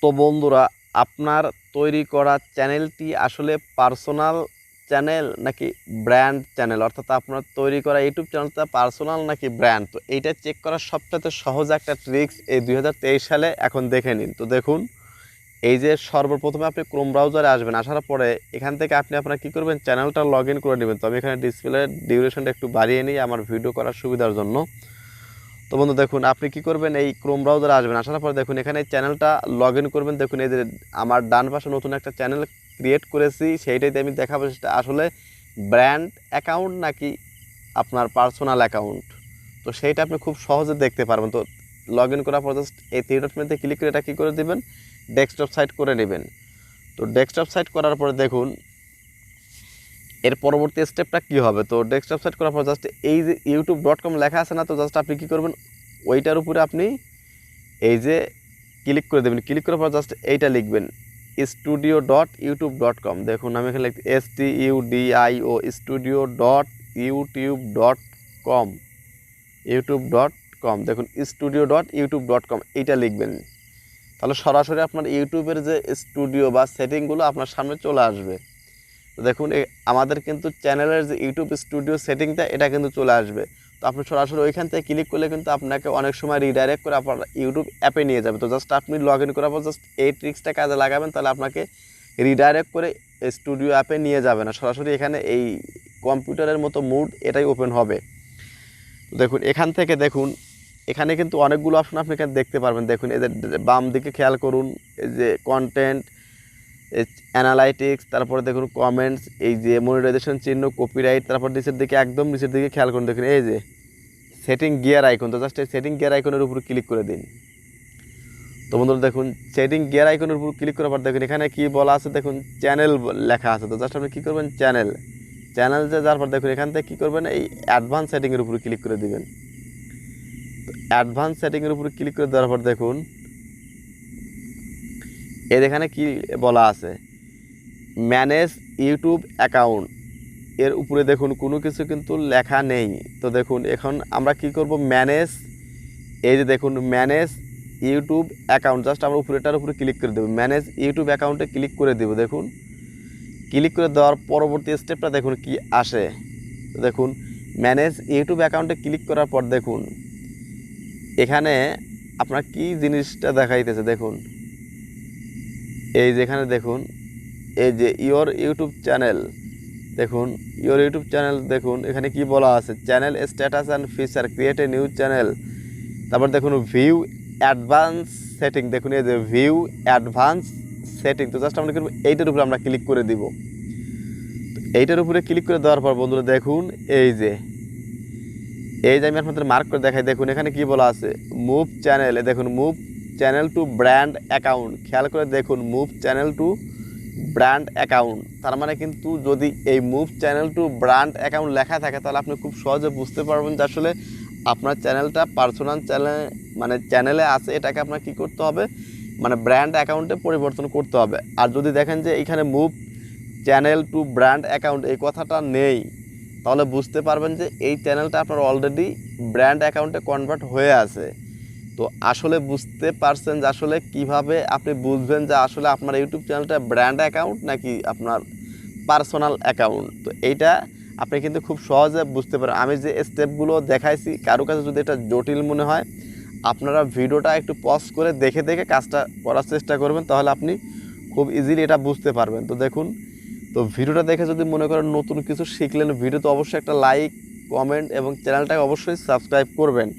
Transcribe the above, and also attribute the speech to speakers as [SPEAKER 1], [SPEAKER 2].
[SPEAKER 1] তো বন্ধুরা, আপনার তৈরি করা চ্যানেলটি আসলে পার্সোনাল চ্যানেল নাকি ব্র্যান্ড চ্যানেল, অর্থাৎ আপনার তৈরি করা ইউটিউব চ্যানেলটা পার্সোনাল নাকি ব্র্যান্ড। তো এইটা চেক করার সবচেয়ে সহজ একটা ট্রিক্স এই 2023 সালে এখন দেখে নিন। তো দেখুন, এই যে সর্বপ্রথমে আপনি ক্রোম ব্রাউজারে আসবেন, আসার পরে এখান থেকে আপনি আপনার কী করবেন, চ্যানেলটা লগ ইন করে নেবেন। তো আমি এখানে ডিসপ্লে ডিউরেশনটা একটু বাড়িয়ে নিই আমার ভিডিও করার সুবিধার জন্য। তো বন্ধু দেখুন, আপনি কি করবেন, এই ক্রোম ব্রাউজারে আসবেন, আসার পর দেখুন এখানে চ্যানেলটা লগ ইন করবেন। দেখুন এই যে আমার ডান পাশে নতুন একটা চ্যানেল ক্রিয়েট করেছি, সেইটাইতে আমি দেখাবো সেটা আসলে ব্র্যান্ড অ্যাকাউন্ট নাকি আপনার পার্সোনাল অ্যাকাউন্ট। তো সেইটা আপনি খুব সহজে দেখতে পারবেন। তো লগ ইন করার পর জাস্ট এই থ্রি ডট মেনুতে ক্লিক করে এটা কী করে দেবেন, ডেস্কটপ সাইট করে নেবেন। তো ডেস্কটপ সাইট করার পরে দেখুন এর পরবর্তী স্টেপটা কী হবে। তো ডেস্কটপ সাইট করার পর জাস্ট এই যে youtube.com লেখা আছে না, তো জাস্ট আপনি কী করবেন, ওইটার উপরে আপনি এই যে ক্লিক করে দেবেন। ক্লিক করার পর জাস্ট এইটা লিখবেন studio.youtube.com। দেখুন আমি এখানে লিখছি STUDIO studio.youtube.com youtube.com। দেখুন studio.youtube.com এইটা লিখবেন, তাহলে সরাসরি আপনার ইউটিউবের যে স্টুডিও বা সেটিংগুলো আপনার সামনে চলে আসবে। তো দেখুন আমাদের কিন্তু চ্যানেলের যে ইউটিউব স্টুডিও সেটিংটা এটা কিন্তু চলে আসবে। তো আপনি সরাসরি ওইখান থেকে ক্লিক করলে কিন্তু আপনাকে অনেক সময় রিডাইরেক্ট করে আপনার ইউটিউব অ্যাপে নিয়ে যাবে। তো জাস্ট আপনি লগ ইন করার পর জাস্ট এই ট্রিক্সটা কাজে লাগাবেন, তাহলে আপনাকে রিডাইরেক্ট করে স্টুডিও অ্যাপে নিয়ে যাবে না, সরাসরি এখানে এই কম্পিউটারের মতো মুড এটাই ওপেন হবে। তো দেখুন এখান থেকে দেখুন এখানে কিন্তু অনেকগুলো অপশন আপনি এখানে দেখতে পারবেন। দেখুন এই যে বাম দিকে খেয়াল করুন, এই যে কন্টেন্ট, অ্যানালাইটিক্স, তারপরে দেখুন কমেন্টস, এই যে মনিটাইজেশন চিহ্ন, কপিরাইট, তারপর নিচের দিকে একদম নিচের দিকে খেয়াল করুন, দেখুন এই যে সেটিং গিয়ার আইকন। তো জাস্ট এই সেটিং গিয়ার আইকনের উপর ক্লিক করে দিন। তো বন্ধুরা দেখুন সেটিং গিয়ার আইকনের উপর ক্লিক করার পর দেখুন এখানে কি বলা আছে, দেখুন চ্যানেল লেখা আছে। তো জাস্ট আপনি কী করবেন, চ্যানেল যে যাওয়ার পর দেখুন এখান থেকে কী করবেন, এই অ্যাডভান্স সেটিংয়ের উপর ক্লিক করে দিবেন। তো অ্যাডভান্স সেটিংয়ের উপর ক্লিক করে দেওয়ার পর দেখুন এখানে কি বলা আছে, ম্যানেজ ইউটিউব অ্যাকাউন্ট। এর উপরে দেখুন কোনো কিছু কিন্তু লেখা নেই। তো দেখুন এখন আমরা কি করব, ম্যানেজ, এই যে দেখুন ম্যানেজ ইউটিউব অ্যাকাউন্ট, জাস্ট আমরা উপরেটার উপরে ক্লিক করে দেবো, ম্যানেজ ইউটিউব অ্যাকাউন্টে ক্লিক করে দেবো। দেখুন ক্লিক করে দেওয়ার পরবর্তী স্টেপটা দেখুন কি আসে। তো দেখুন ম্যানেজ ইউটিউব অ্যাকাউন্টে ক্লিক করার পর দেখুন এখানে আপনার কি জিনিসটা দেখাইতেছে। দেখুন এই যেখানে দেখুন এই যে ইওর ইউটিউব চ্যানেল, দেখুন ইওর ইউটিউব চ্যানেল, দেখুন এখানে কি বলা আছে, channel status and feature, create a new channel. তারপর দেখুন ভিউ অ্যাডভান্স সেটিং, দেখুন এই যে ভিউ অ্যাডভান্স সেটিং। তো জাস্ট আমরা এইটার উপরে আমরা ক্লিক করে দিব। তো এইটার উপরে ক্লিক করে দেওয়ার পর বন্ধুরা দেখুন এই যে আমি আপনাদের মার্ক করে দেখাই। দেখুন এখানে কি বলা আছে, মুভ চ্যানেল, দেখুন move channel to brand account. খেয়াল করে দেখুন move channel to brand account, তার মানে কিন্তু যদি এই move channel to brand account লেখা থাকে তাহলে আপনি খুব সহজে বুঝতে পারবেন যে আসলে আপনার চ্যানেলটা পার্সোনাল চ্যানেল মানে চ্যানেলে আছে, এটাকে আপনার কী করতে হবে, মানে ব্র্যান্ড অ্যাকাউন্টে পরিবর্তন করতে হবে। আর যদি দেখেন যে এখানে move channel to brand account এই কথাটা নেই, তাহলে বুঝতে পারবেন যে এই চ্যানেলটা আপনার অলরেডি ব্র্যান্ড অ্যাকাউন্টে কনভার্ট হয়ে আছে। তো আসলে বুঝতে পারছেন যে আসলে কিভাবে আপনি বুঝবেন যে আসলে আপনার ইউটিউব চ্যানেলটা ব্র্যান্ড অ্যাকাউন্ট নাকি আপনার পার্সোনাল অ্যাকাউন্ট। তো এইটা আপনি কিন্তু খুব সহজে বুঝতে পারেন। আমি যে স্টেপগুলো দেখাইছি কারো কাছে যদি এটা জটিল মনে হয়, আপনারা ভিডিওটা একটু পজ করে দেখে দেখে কাজটা করার চেষ্টা করবেন, তাহলে আপনি খুব ইজিলি এটা বুঝতে পারবেন। তো দেখুন, তো ভিডিওটা দেখে যদি মনে করেন নতুন কিছু শিখলেন, ভিডিওতে অবশ্যই একটা লাইক, কমেন্ট এবং চ্যানেলটাকে অবশ্যই সাবস্ক্রাইব করবেন।